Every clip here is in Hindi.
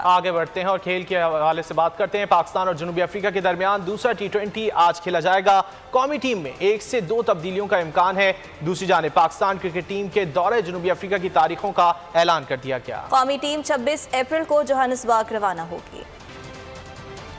आगे बढ़ते हैं और खेल के हवाले से बात करते हैं। पाकिस्तान और जनूबी अफ्रीका के दरमियान दूसरा T20 आज खेला जाएगा। कौमी टीम में 1 से 2 तब्दीलियों का इम्कान है। दूसरी जानिब पाकिस्तान क्रिकेट टीम के दौरे जनूबी अफ्रीका की तारीखों का ऐलान कर दिया गया। कौमी टीम 26 अप्रैल को जोहानिसबर्ग रवाना होगी।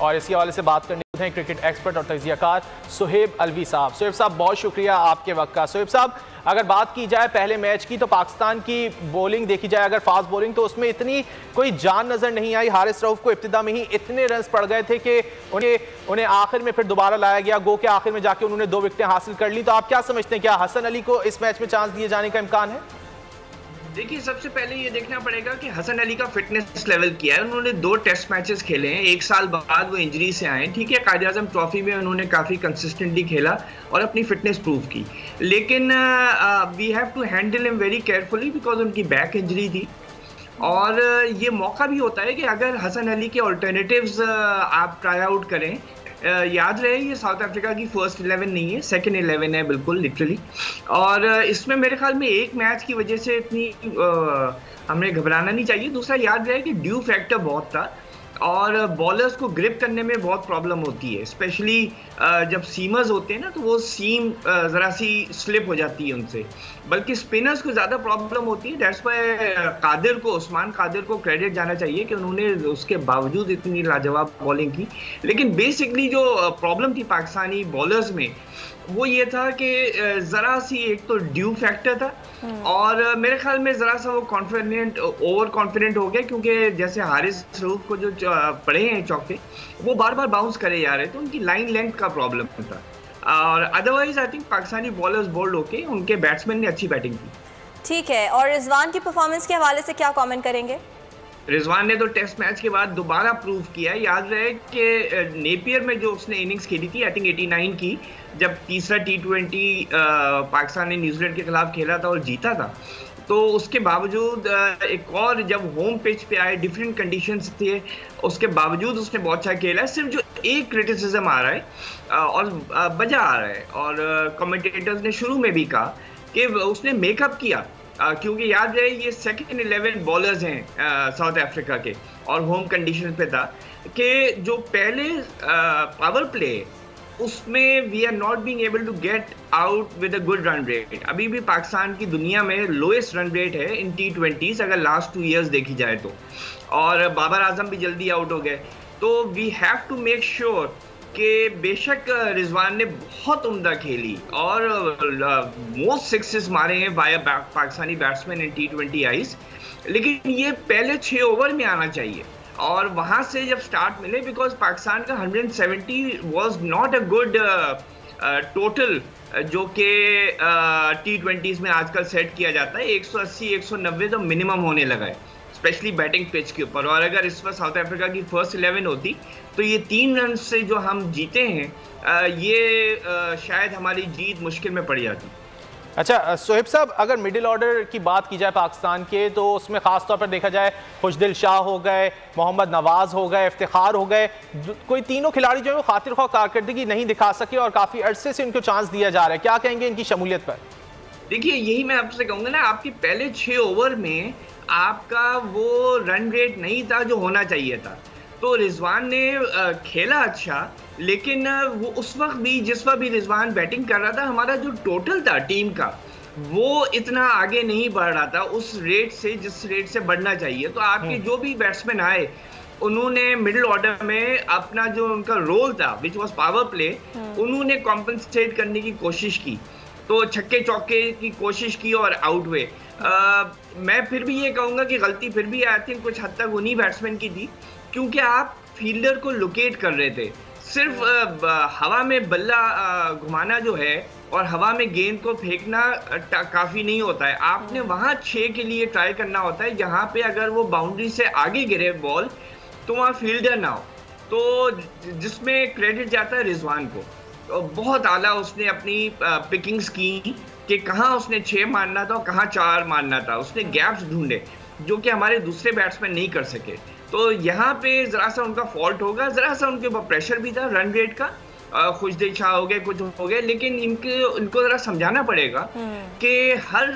और इसी हवाले से बात करने हैं क्रिकेट एक्सपर्ट और तज्जियाकार सुहेब अलवी साहब। सुहेब साहब, बहुत शुक्रिया आपके वक्त का। सुहेब साहब, अगर बात की जाए पहले मैच की तो पाकिस्तान की बॉलिंग देखी जाए, अगर फास्ट बॉलिंग, तो उसमें इतनी कोई जान नजर नहीं आई। हारिस रऊफ को इब्तिदा में ही इतने रन पड़ गए थे कि उन्हें आखिर में फिर दोबारा लाया गया। गो के आखिर में जाके उन्होंने 2 विकेटें हासिल कर ली। तो आप क्या समझते हैं, क्या हसन अली को इस मैच में चांस दिए जाने का इम्कान है? देखिए, सबसे पहले ये देखना पड़ेगा कि हसन अली का फिटनेस लेवल क्या है। उन्होंने 2 टेस्ट मैचेस खेले हैं, 1 साल बाद वो इंजरी से आए। ठीक है, कायद आज़म ट्रॉफी में उन्होंने काफ़ी कंसिस्टेंटली खेला और अपनी फिटनेस प्रूव की, लेकिन we have to handle him very carefully because उनकी बैक इंजरी थी। और ये मौका भी होता है कि अगर हसन अली के ऑल्टरनेटिव्स आप ट्राई आउट करें। याद रहे, ये साउथ अफ्रीका की फर्स्ट 11 नहीं है, सेकंड 11 है, बिल्कुल लिटरली। और इसमें मेरे ख्याल में एक मैच की वजह से इतनी हमें घबराना नहीं चाहिए। दूसरा, याद रहे कि ड्यू फैक्टर बहुत था और बॉलर्स को ग्रिप करने में बहुत प्रॉब्लम होती है, स्पेशली जब सीमर्स होते हैं ना, तो वो सीम ज़रा सी स्लिप हो जाती है उनसे, बल्कि स्पिनर्स को ज़्यादा प्रॉब्लम होती है। दैट्स व्हाई उस्मान कादिर को क्रेडिट जाना चाहिए कि उन्होंने उसके बावजूद इतनी लाजवाब बॉलिंग की। लेकिन बेसिकली जो प्रॉब्लम थी पाकिस्तानी बॉलर्स में वो ये था कि ज़रा सी एक तो ड्यू फैक्टर था और मेरे ख्याल में ज़रा सा वो ओवर कॉन्फिडेंट हो गया, क्योंकि जैसे हारिस रऊफ को जो पड़े हैं चौके वो बार बार बाउंस करे जा रहे थे, उनकी लाइन लेंथ का प्रॉब्लम था। और otherwise I think Pakistani bowlers bowled होके उनके बैट्समैन ने अच्छी बैटिंग की। ठीक है, और रिजवान की परफॉर्मेंस के हवाले से क्या कमेंट करेंगे? रिजवान ने तो टेस्ट मैच के बाद दोबारा प्रूव किया। याद रहे कि नेपियर में जो उसने इनिंग्स खेली थी, आई थिंक 89 की, जब तीसरा T20 पाकिस्तान ने न्यूजीलैंड के खिलाफ खेला था और जीता था, तो उसके बावजूद एक और जब होम पिच पे आए, डिफरेंट कंडीशंस थे, उसके बावजूद उसने बहुत अच्छा खेला है। सिर्फ जो एक क्रिटिसिज्म आ रहा है और वजह आ रहा है, और कमेंटेटर्स ने शुरू में भी कहा कि उसने मेकअप किया, क्योंकि याद रहे ये सेकंड 11 बॉलर्स हैं साउथ अफ्रीका के और होम कंडीशन पे था कि जो पहले पावर प्ले उसमें we are not being able to get out with a good run rate. अभी भी पाकिस्तान की दुनिया में लोएस्ट रन रेट है इन T20s अगर लास्ट 2 इयर्स देखी जाए तो, और बाबर आजम भी जल्दी आउट हो गए। तो we have to make sure कि बेशक रिजवान ने बहुत उम्दा खेली और मोस्ट सिक्सेस मारे हैं वाया पाकिस्तानी बैट्समैन इन T20 आइज, लेकिन ये पहले 6 ओवर में आना चाहिए और वहां से जब स्टार्ट मिले, बिकॉज पाकिस्तान का 170 was not a good total जो कि T20s में आजकल सेट किया जाता है। 180 190 तो मिनिमम होने लगा है, स्पेशली बैटिंग पिच के ऊपर। और अगर इस पर साउथ अफ्रीका की फर्स्ट 11 होती तो ये 3 रन से जो हम जीते हैं ये शायद हमारी जीत मुश्किल में पड़ जाती। अच्छा सुहेब साहब, अगर मिडिल ऑर्डर की बात की जाए पाकिस्तान के, तो उसमें खास तौर पर देखा जाए खुशदिल शाह हो गए, मोहम्मद नवाज हो गए, इफ्तिखार हो गए, कोई तीनों खिलाड़ी जो है वो खातिर ख्वाह कारकर्दगी नहीं दिखा सके और काफ़ी अरसे से उनको चांस दिया जा रहा है। क्या कहेंगे इनकी शमूलियत पर? देखिए, यही मैं आपसे कहूँगा ना, आपके पहले 6 ओवर में आपका वो रन रेट नहीं था जो होना चाहिए था। तो रिजवान ने खेला अच्छा, लेकिन वो उस वक्त भी, जिस वक्त भी रिजवान बैटिंग कर रहा था, हमारा जो टोटल था टीम का वो इतना आगे नहीं बढ़ रहा था उस रेट से जिस रेट से बढ़ना चाहिए। तो आपके जो भी बैट्समैन आए उन्होंने मिडिल ऑर्डर में अपना जो उनका रोल था विच वॉज पावर प्ले, उन्होंने कॉम्पनसेट करने की कोशिश की, तो छक्के चौके की कोशिश की और आउट हुए। मैं फिर भी ये कहूँगा कि गलती फिर भी आई थिंक कुछ हद तक उन्हीं बैट्समैन की थी, क्योंकि आप फील्डर को लोकेट कर रहे थे। सिर्फ हवा में बल्ला घुमाना जो है और हवा में गेंद को फेंकना काफ़ी नहीं होता है। आपने वहाँ 6 के लिए ट्राई करना होता है, जहाँ पे अगर वो बाउंड्री से आगे गिरे बॉल तो वहाँ फील्डर ना हो। तो जिसमें क्रेडिट जाता है रिजवान को, तो बहुत आला उसने अपनी पिकिंग्स की कि कहाँ उसने 6 मारना था और कहाँ 4 मारना था। उसने गैप्स ढूंढे जो कि हमारे दूसरे बैट्समैन नहीं कर सके। तो यहाँ पे ज़रा सा उनका फॉल्ट होगा, ज़रा सा उनके ऊपर प्रेशर भी था रन रेट का, खुशदिल शाह हो गए, कुछ हो गए, लेकिन इनको जरा समझाना पड़ेगा कि हर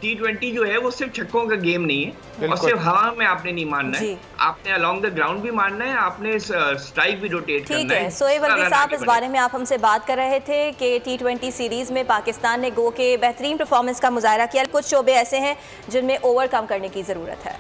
T20 जो है वो सिर्फ छक्कों का गेम नहीं है और सिर्फ हवा में आपने नहीं मारना है, आपने अलोंग द ग्राउंड भी मारना है, आपने स्ट्राइक भी रोटेट करना है। सोहेब अलवी साहब, इस बारे में आप हमसे बात कर रहे थे कि T20 सीरीज में पाकिस्तान ने गो के बेहतरीन परफॉर्मेंस का मुजाहरा किया, कुछ शोबे ऐसे हैं जिनमें ओवरकम करने की जरूरत है।